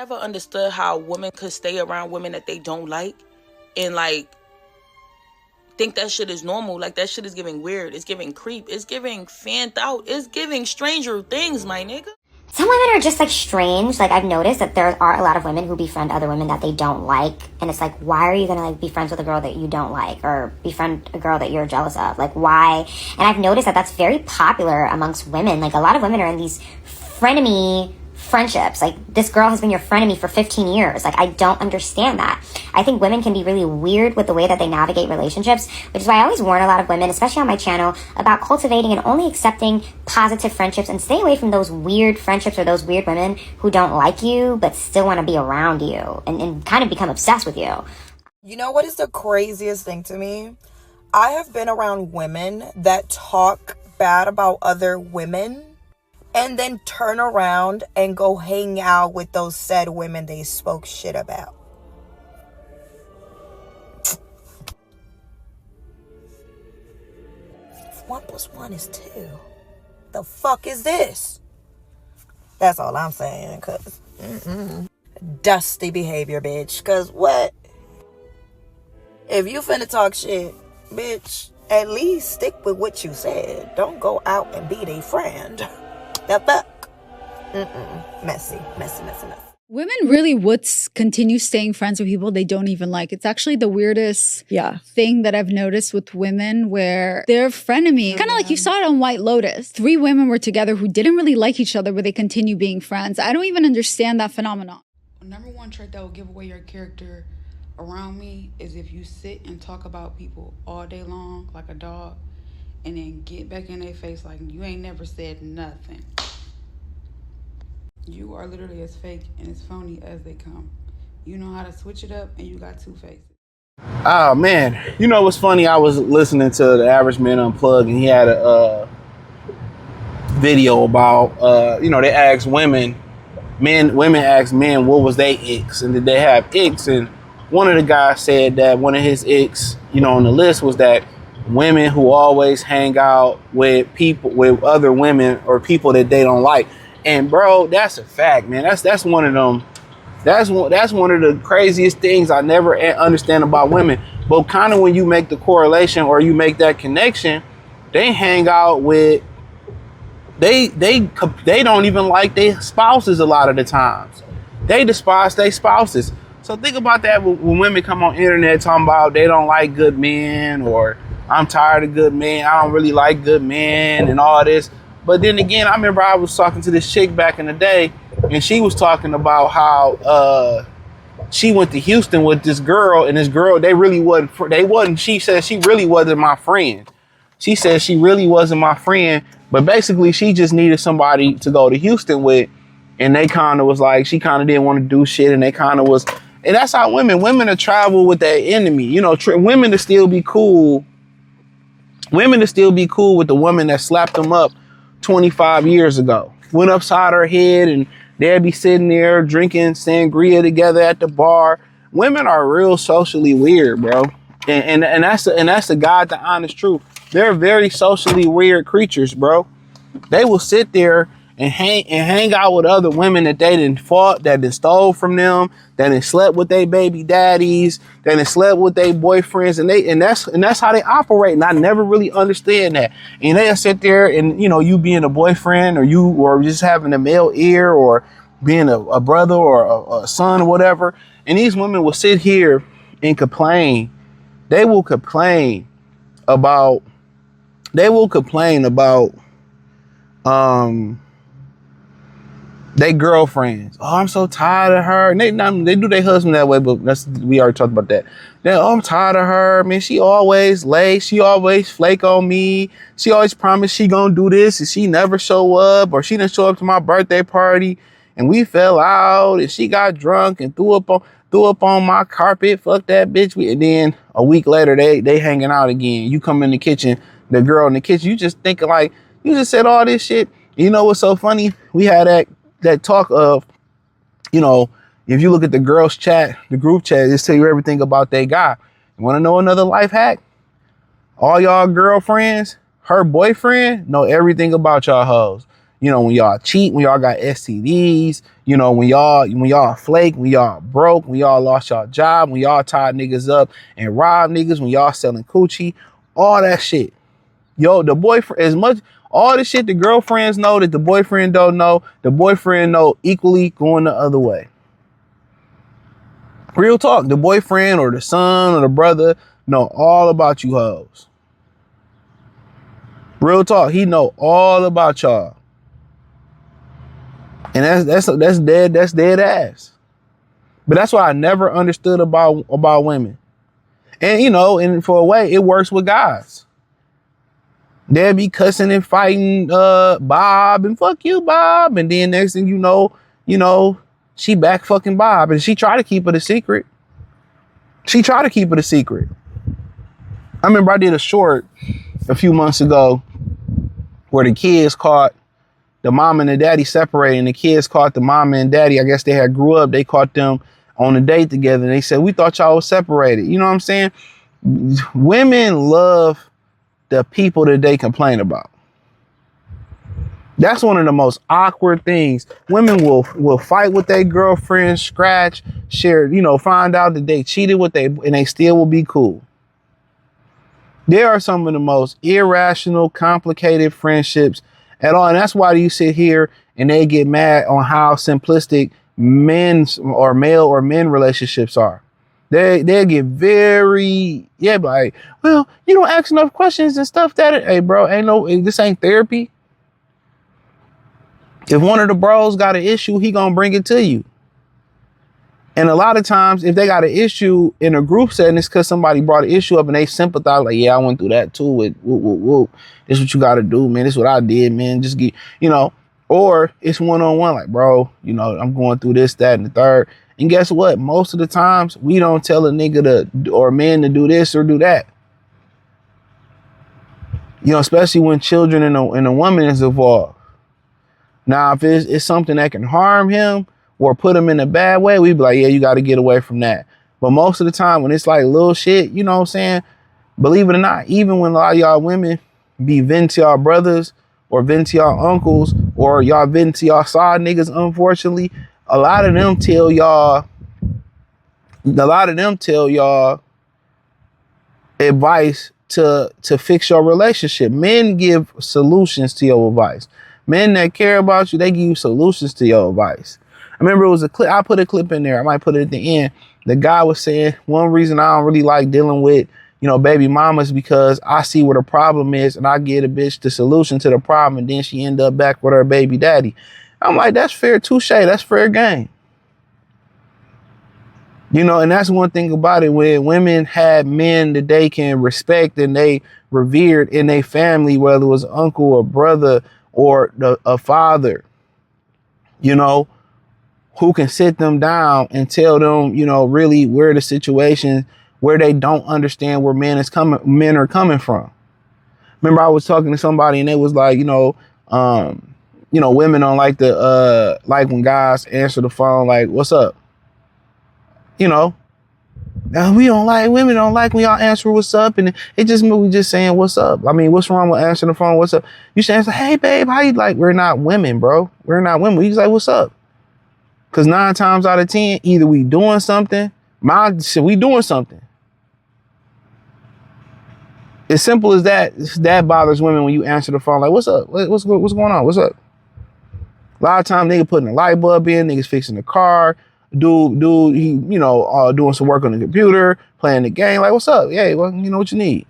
never understood how women could stay around women that they don't like and like think that shit is normal. Like, that shit is giving weird. It's giving creep. It's giving fanned out. It's giving Stranger Things, my nigga. Some women are just like strange. Like, I've noticed that there are a lot of women who befriend other women that they don't like, and it's like, why are you gonna like be friends with a girl that you don't like, or befriend a girl that you're jealous of? Like, why? And I've noticed that that's very popular amongst women. Like, a lot of women are in these frenemy friendships. Like, this girl has been your frenemy for 15 years. Like, I don't understand that. I think women can be really weird with the way that they navigate relationships, which is why I always warn a lot of women, especially on my channel, about cultivating and only accepting positive friendships, and stay away from those weird friendships or those weird women who don't like you but still want to be around you and kind of become obsessed with you. You know what is the craziest thing to me? I have been around women that talk bad about other women and then turn around and go hang out with those said women they spoke shit about. One plus one is two. The fuck is this? That's all I'm saying, cause dusty behavior, bitch. Cause what? If you finna talk shit, bitch, at least stick with what you said. Don't go out and be their friend. The fuck? Messy. Women really would continue staying friends with people they don't even like. It's actually the weirdest thing that I've noticed with women, where they're frenemies. Kind of like you saw it on White Lotus. 3 women were together who didn't really like each other, but they continue being friends. I don't even understand that phenomenon. Number one trait that will give away your character around me is if you sit and talk about people all day long like a dog, and then get back in their face like you ain't never said nothing. You are literally as fake and as phony as they come. You know how to switch it up, and you got 2 faces. Oh man, you know what's funny? I was listening to the Average Man Unplugged, and he had a video about they asked women asked men what was they icks, and did they have icks? And one of the guys said that one of his icks, on the list was that women who always hang out with other women or people that they don't like. And bro, that's a fact, man. That's one of them. That's one of the craziest things I never understand about women. But kind of when you make the correlation or you make that connection, they hang out with they don't even like their spouses a lot of the times. They despise their spouses. So think about that when women come on internet talking about they don't like good men, or I'm tired of good men, I don't really like good men and all this. But then again, I remember I was talking to this chick back in the day, and she was talking about how she went to Houston with this girl, and this girl, she said she really wasn't my friend. She said she really wasn't my friend, but basically she just needed somebody to go to Houston with, and they kind of was like, she kind of didn't want to do shit, and they kind of was, and that's how women to travel with their enemy, women to still be cool. Women to still be cool with the woman that slapped them up 25 years ago. Went upside her head, and they'd be sitting there drinking sangria together at the bar. Women are real socially weird, bro. And that's the God, the honest truth. They're very socially weird creatures, bro. They will sit there and hang out with other women that they didn't fought, that they stole from them, that they slept with their baby daddies, that they slept with their boyfriends, and that's how they operate. And I never really understand that. And they'll sit there and you being a boyfriend, or just having a male ear, or being a brother or a son or whatever. And these women will sit here and complain. They will complain about they girlfriends. Oh, I'm so tired of her. And they do their husband that way, but we already talked about that. I'm tired of her. Man, she always late. She always flake on me. She always promise she gonna do this, and she never show up, or she didn't show up to my birthday party, and we fell out, and she got drunk and threw up on my carpet. Fuck that bitch. And then a week later, they hanging out again. You come in the kitchen, the girl in the kitchen, you just thinking like, you just said all this shit. You know what's so funny? We had that talk of, if you look at the girls chat, the group chat, just tell you everything about that guy. You want to know another life hack? All y'all girlfriends, her boyfriend know everything about y'all hoes. You know, when y'all cheat, when y'all got STDs, you know, when y'all flake, when y'all broke, when y'all lost y'all job, when y'all tied niggas up and robbed niggas, when y'all selling coochie, all that shit. Yo, the boyfriend, as much, all the shit the girlfriends know that the boyfriend don't know, the boyfriend know equally going the other way. Real talk, the boyfriend or the son or the brother know all about you hoes. Real talk, he know all about y'all. And that's dead ass. But that's what I never understood about women. And you know, and for a way, it works with guys. They'll be cussing and fighting Bob and fuck you, Bob. And then next thing you know, she back fucking Bob. And she try to keep it a secret. I remember I did a short a few months ago where the kids caught the mom and the daddy separating. The kids caught the mom and daddy. I guess they had grew up. They caught them on a date together. And they said, we thought y'all was separated. You know what I'm saying? Women love the people that they complain about. That's one of the most awkward things. Women will fight with their girlfriends, scratch, share, you know, find out that they cheated with and they still will be cool. There are some of the most irrational, complicated friendships at all. And that's why you sit here and they get mad on how simplistic men's or male or men relationships are. They get very, like, well, you don't ask enough questions and stuff hey bro, this ain't therapy. If one of the bros got an issue, he gonna bring it to you. And a lot of times, if they got an issue in a group setting, it's because somebody brought an issue up and they sympathize, like, yeah, I went through that too. With whoop. This is what you got to do, man. This is what I did, man. Just get, you know, or it's one-on-one, like, bro, you know, I'm going through this, that, and the third. And guess what? Most of the times, we don't tell a nigga or a man to do this or do that. You know, especially when children and a woman is involved. Now, if it's something that can harm him or put him in a bad way, we'd be like, yeah, you got to get away from that. But most of the time when it's like little shit, you know what I'm saying? Believe it or not, even when a lot of y'all women be venting to y'all brothers or venting to y'all uncles or y'all venting to y'all side niggas, unfortunately, a lot of them tell y'all advice to fix your relationship. Men give solutions to your advice. Men that care about you, they give you solutions to your advice. I remember it was a clip. I put a clip in there. I might put it at the end. The guy was saying, one reason I don't really like dealing with, you know, baby mamas because I see what the problem is and I get a bitch the solution to the problem and then she end up back with her baby daddy. I'm like, that's fair touche. That's fair game. You know, and that's one thing about it. When women had men that they can respect and they revered in their family, whether it was uncle or brother or a father, you know, who can sit them down and tell them, you know, really where the situation where they don't understand where men are coming from. Remember, I was talking to somebody and they was like, women don't like like when guys answer the phone, like, what's up? You know, women don't like when y'all answer what's up. And it just means we just saying what's up. I mean, what's wrong with answering the phone? What's up? You should answer, hey, babe, how you like? We're not women, bro. We're not women. We just like, what's up? Because 9 times out of 10, either we doing something. We doing something. As simple as that. That bothers women when you answer the phone. Like, what's up? What's going on? What's up? A lot of times niggas putting a light bulb in. Niggas fixing the car. Dude, he, doing some work on the computer, playing the game. Like, what's up? Yeah, well, you know what you need.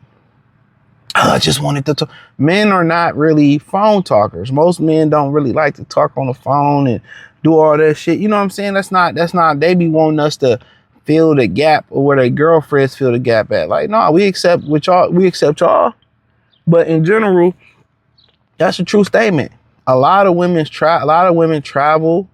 I just wanted to talk. Men are not really phone talkers. Most men don't really like to talk on the phone and do all that shit. You know what I'm saying? That's not, they be wanting us to fill the gap or where their girlfriends fill the gap at. Like, no, we accept y'all. But in general, that's a true statement. A lot of women travel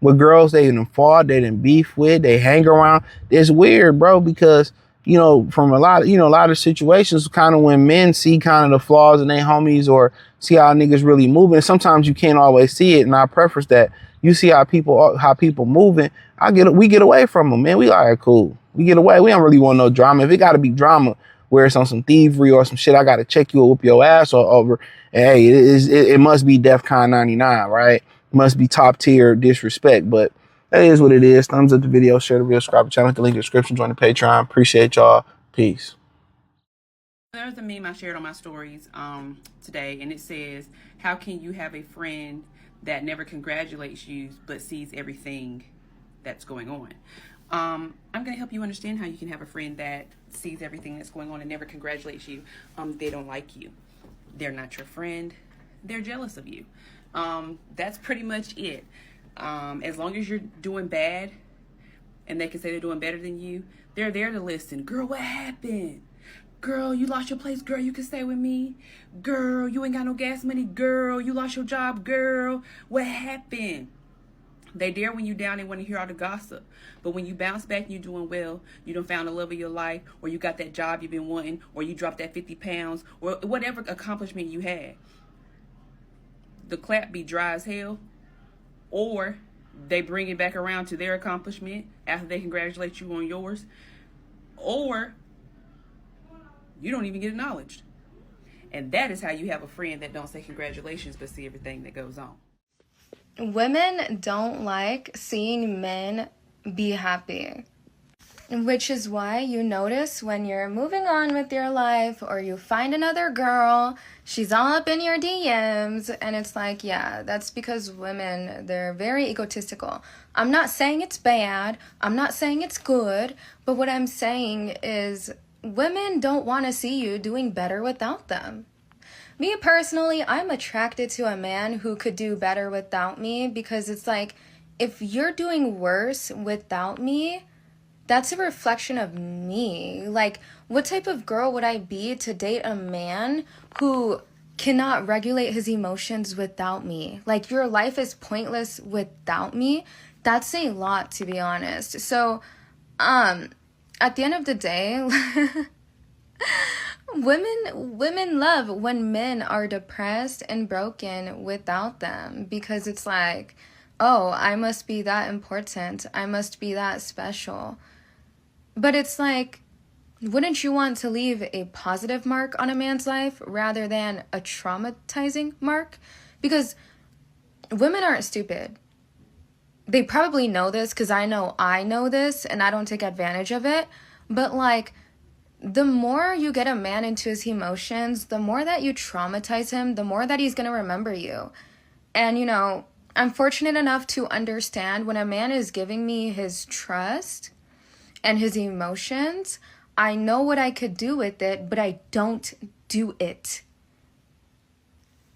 with girls they didn't fought, they didn't beef with, they hang around. It's weird, bro, because, you know, from a lot of situations, kind of when men see kind of the flaws in their homies or see how niggas really moving. Sometimes you can't always see it, and I preface that. You see how people moving. We get away from them, man. We all right, cool. We get away. We don't really want no drama. If it got to be drama where it's on some thievery or some shit, I gotta check you or whoop your ass or over. And hey, it must be DEFCON 99, right? It must be top tier disrespect, but that is what it is. Thumbs up the video, share the video, subscribe to the channel, hit the link in the description, join the Patreon. Appreciate y'all. Peace. There's a meme I shared on my stories today, and it says, how can you have a friend that never congratulates you but sees everything that's going on? I'm going to help you understand how you can have a friend that sees everything that's going on and never congratulates you. They don't like you. They're not your friend. They're jealous of you. That's pretty much it. As long as you're doing bad and they can say they're doing better than you, they're there to listen. Girl, what happened? Girl, you lost your place. Girl, you can stay with me. Girl, you ain't got no gas money. Girl, you lost your job. Girl, what happened? They there when you down, they want to hear all the gossip. But when you bounce back and you're doing well, you done found the love of your life, or you got that job you've been wanting, or you dropped that 50 pounds, or whatever accomplishment you had. The clap be dry as hell, or they bring it back around to their accomplishment after they congratulate you on yours, or you don't even get acknowledged. And that is how you have a friend that don't say congratulations but see everything that goes on. Women don't like seeing men be happy, which is why you notice when you're moving on with your life or you find another girl, she's all up in your DMs, and it's like, yeah, that's because women, they're very egotistical. I'm not saying it's bad, I'm not saying it's good, but what I'm saying is women don't want to see you doing better without them. Me personally, I'm attracted to a man who could do better without me, because it's like, if you're doing worse without me, that's a reflection of me. Like, what type of girl would I be to date a man who cannot regulate his emotions without me? Like, your life is pointless without me. That's a lot, to be honest. So, at the end of the day, women love when men are depressed and broken without them, because it's like, oh, I must be that important, I must be that special. But it's like, wouldn't you want to leave a positive mark on a man's life rather than a traumatizing mark? Because women aren't stupid. They probably know this, because I know this, and I don't take advantage of it. But like, the more you get a man into his emotions, the more that you traumatize him, the more that he's going to remember you. And, you know, I'm fortunate enough to understand when a man is giving me his trust and his emotions, I know what I could do with it, but I don't do it.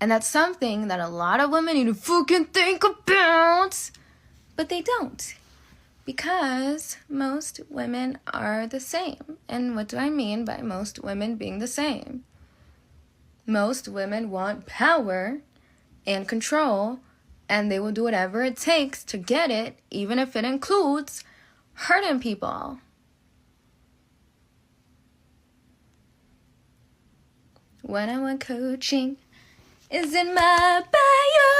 And that's something that a lot of women need to fucking think about, but they don't. Because most women are the same. And what do I mean by most women being the same? Most women want power and control, and they will do whatever it takes to get it, even if it includes hurting people. One-on-one coaching is in my bio.